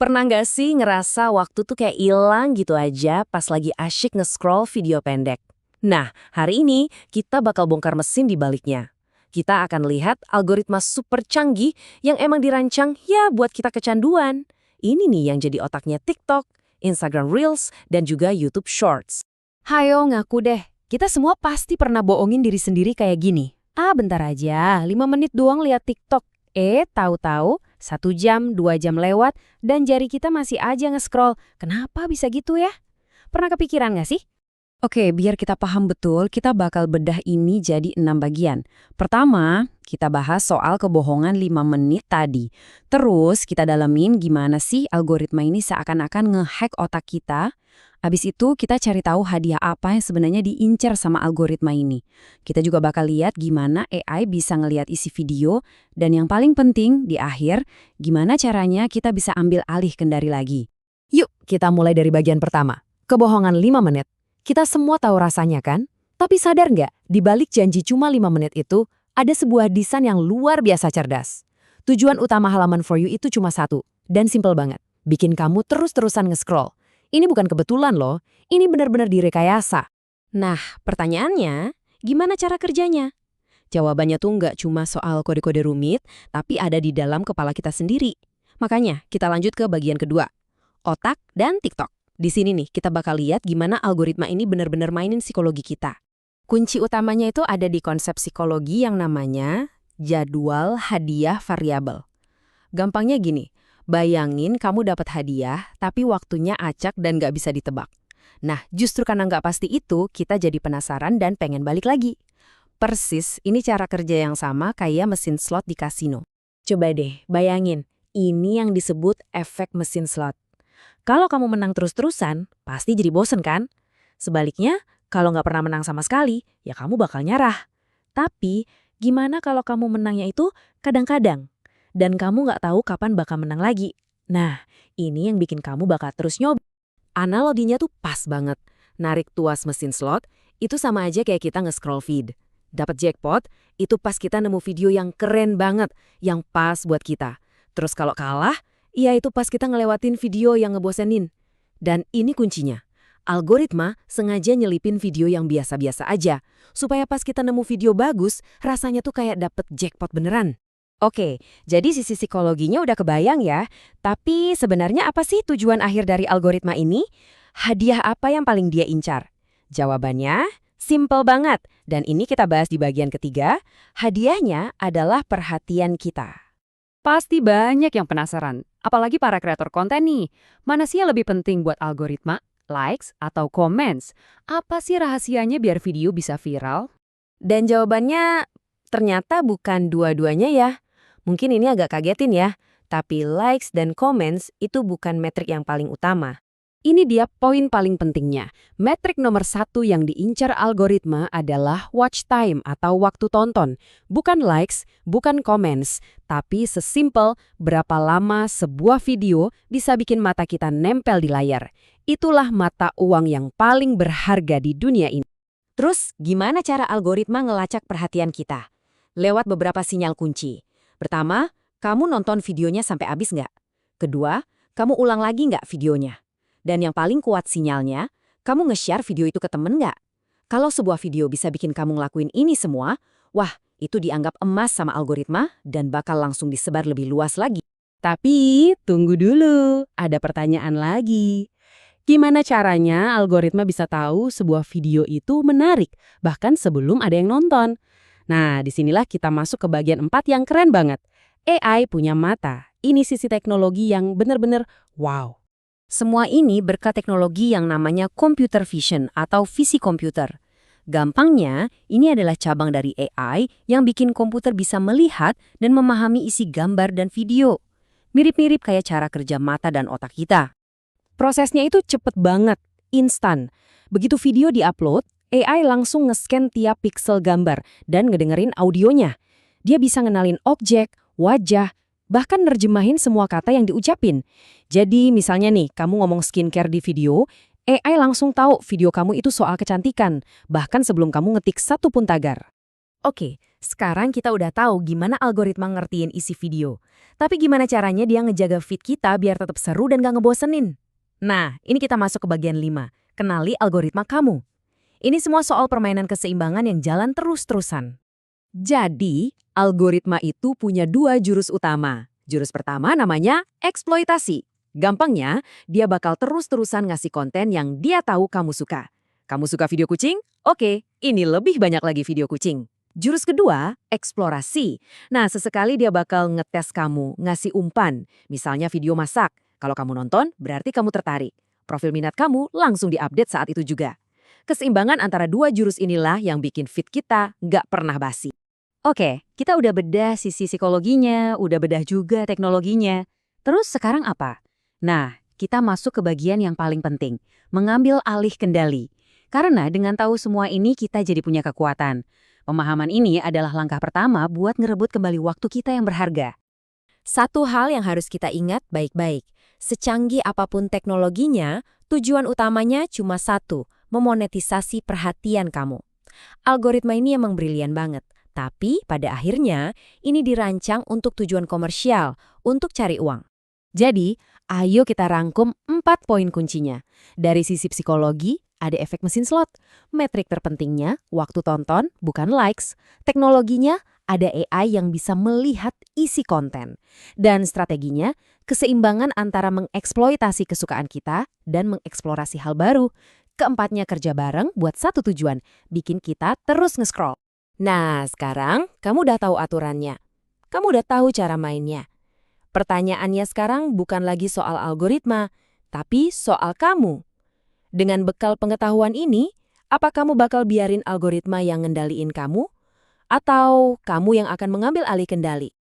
Pernah nggak sih ngerasa waktu tuh kayak hilang gitu aja pas lagi asyik nge-scroll video pendek? Nah, hari ini kita bakal bongkar mesin di baliknya. Kita akan lihat algoritma super canggih yang emang dirancang ya buat kita kecanduan. Ini nih yang jadi otaknya TikTok, Instagram Reels, dan juga YouTube Shorts. Hayo ngaku deh, kita semua pasti pernah bohongin diri sendiri kayak gini. Bentar aja, 5 menit doang lihat TikTok. Tahu-tahu 1 jam, 2 jam lewat, dan jari kita masih aja nge-scroll. Kenapa bisa gitu ya? Pernah kepikiran nggak sih? Oke, biar kita paham betul, kita bakal bedah ini jadi 6 bagian. Pertama, kita bahas soal kebohongan 5 menit tadi. Terus, kita dalamin gimana sih algoritma ini seakan-akan nge-hack otak kita. Abis itu, kita cari tahu hadiah apa yang sebenarnya diincar sama algoritma ini. Kita juga bakal lihat gimana AI bisa ngelihat isi video. Dan yang paling penting, di akhir, gimana caranya kita bisa ambil alih kendali lagi. Yuk, kita mulai dari bagian pertama. Kebohongan 5 menit. Kita semua tahu rasanya kan? Tapi sadar nggak, di balik janji cuma 5 menit itu, ada sebuah desain yang luar biasa cerdas. Tujuan utama halaman For You itu cuma satu, dan simple banget. Bikin kamu terus-terusan nge-scroll. Ini bukan kebetulan loh, ini benar-benar direkayasa. Nah, pertanyaannya, gimana cara kerjanya? Jawabannya tuh nggak cuma soal kode-kode rumit, tapi ada di dalam kepala kita sendiri. Makanya, kita lanjut ke bagian kedua, otak dan TikTok. Di sini nih, kita bakal lihat gimana algoritma ini benar-benar mainin psikologi kita. Kunci utamanya itu ada di konsep psikologi yang namanya jadwal hadiah variabel. Gampangnya gini, bayangin kamu dapat hadiah, tapi waktunya acak dan nggak bisa ditebak. Nah, justru karena nggak pasti itu, kita jadi penasaran dan pengen balik lagi. Persis, ini cara kerja yang sama kayak mesin slot di kasino. Coba deh, bayangin, ini yang disebut efek mesin slot. Kalau kamu menang terus-terusan, pasti jadi bosen kan? Sebaliknya, kalau nggak pernah menang sama sekali, ya kamu bakal nyerah. Tapi, gimana kalau kamu menangnya itu kadang-kadang? Dan kamu nggak tahu kapan bakal menang lagi. Nah, ini yang bikin kamu bakal terus nyoba. Analoginya tuh pas banget. Narik tuas mesin slot, itu sama aja kayak kita nge-scroll feed. Dapat jackpot, itu pas kita nemu video yang keren banget, yang pas buat kita. Terus kalau kalah, ya itu pas kita ngelewatin video yang ngebosenin. Dan ini kuncinya. Algoritma sengaja nyelipin video yang biasa-biasa aja, supaya pas kita nemu video bagus, rasanya tuh kayak dapet jackpot beneran. Oke, jadi sisi psikologinya udah kebayang ya. Tapi sebenarnya apa sih tujuan akhir dari algoritma ini? Hadiah apa yang paling dia incar? Jawabannya simple banget. Dan ini kita bahas di bagian ketiga. Hadiahnya adalah perhatian kita. Pasti banyak yang penasaran, apalagi para kreator konten nih. Mana sih yang lebih penting buat algoritma? Likes atau comments? Apa sih rahasianya biar video bisa viral? Dan jawabannya ternyata bukan dua-duanya ya. Mungkin ini agak kagetin ya, tapi likes dan comments itu bukan metrik yang paling utama. Ini dia poin paling pentingnya. Metrik nomor 1 yang diincar algoritma adalah watch time atau waktu tonton. Bukan likes, bukan comments, tapi sesimpel berapa lama sebuah video bisa bikin mata kita nempel di layar. Itulah mata uang yang paling berharga di dunia ini. Terus, gimana cara algoritma ngelacak perhatian kita? Lewat beberapa sinyal kunci. Pertama, kamu nonton videonya sampai habis nggak? Kedua, kamu ulang lagi nggak videonya? Dan yang paling kuat sinyalnya, kamu nge-share video itu ke temen nggak? Kalau sebuah video bisa bikin kamu ngelakuin ini semua, wah, itu dianggap emas sama algoritma dan bakal langsung disebar lebih luas lagi. Tapi, tunggu dulu. Ada pertanyaan lagi. Gimana caranya algoritma bisa tahu sebuah video itu menarik, bahkan sebelum ada yang nonton? Nah, disinilah kita masuk ke bagian 4 yang keren banget. AI punya mata. Ini sisi teknologi yang benar-benar wow. Semua ini berkat teknologi yang namanya computer vision atau visi komputer. Gampangnya, ini adalah cabang dari AI yang bikin komputer bisa melihat dan memahami isi gambar dan video. Mirip-mirip kayak cara kerja mata dan otak kita. Prosesnya itu cepet banget, instan. Begitu video diupload, AI langsung nge-scan tiap pixel gambar dan ngedengerin audionya. Dia bisa ngenalin objek, wajah, bahkan nerjemahin semua kata yang diucapin. Jadi misalnya nih, kamu ngomong skincare di video, AI langsung tahu video kamu itu soal kecantikan, bahkan sebelum kamu ngetik satu pun tagar. Oke, Sekarang kita udah tahu gimana algoritma ngertiin isi video. Tapi gimana caranya dia ngejaga feed kita biar tetap seru dan gak ngebosenin? Nah, ini kita masuk ke bagian 5. Kenali algoritma kamu. Ini semua soal permainan keseimbangan yang jalan terus-terusan. Jadi, algoritma itu punya 2 jurus utama. Jurus pertama namanya eksploitasi. Gampangnya, dia bakal terus-terusan ngasih konten yang dia tahu kamu suka. Kamu suka video kucing? Oke, ini lebih banyak lagi video kucing. Jurus kedua, eksplorasi. Nah, sesekali dia bakal ngetes kamu, ngasih umpan. Misalnya video masak. Kalau kamu nonton, berarti kamu tertarik. Profil minat kamu langsung diupdate saat itu juga. Keseimbangan antara 2 jurus inilah yang bikin feed kita nggak pernah basi. Oke, kita udah bedah sisi psikologinya, udah bedah juga teknologinya. Terus sekarang apa? Nah, kita masuk ke bagian yang paling penting, mengambil alih kendali. Karena dengan tahu semua ini kita jadi punya kekuatan. Pemahaman ini adalah langkah pertama buat ngerebut kembali waktu kita yang berharga. Satu hal yang harus kita ingat baik-baik. Secanggih apapun teknologinya, tujuan utamanya cuma satu, memonetisasi perhatian kamu. Algoritma ini emang brilian banget. Tapi pada akhirnya, ini dirancang untuk tujuan komersial, untuk cari uang. Jadi, ayo kita rangkum 4 poin kuncinya. Dari sisi psikologi, ada efek mesin slot. Metrik terpentingnya, waktu tonton, bukan likes. Teknologinya, ada AI yang bisa melihat isi konten. Dan strateginya, keseimbangan antara mengeksploitasi kesukaan kita dan mengeksplorasi hal baru. Keempatnya kerja bareng buat satu tujuan, bikin kita terus nge-scroll. Nah, sekarang kamu udah tahu aturannya. Kamu udah tahu cara mainnya. Pertanyaannya sekarang bukan lagi soal algoritma, tapi soal kamu. Dengan bekal pengetahuan ini, apa kamu bakal biarin algoritma yang ngendaliin kamu? Atau kamu yang akan mengambil alih kendali?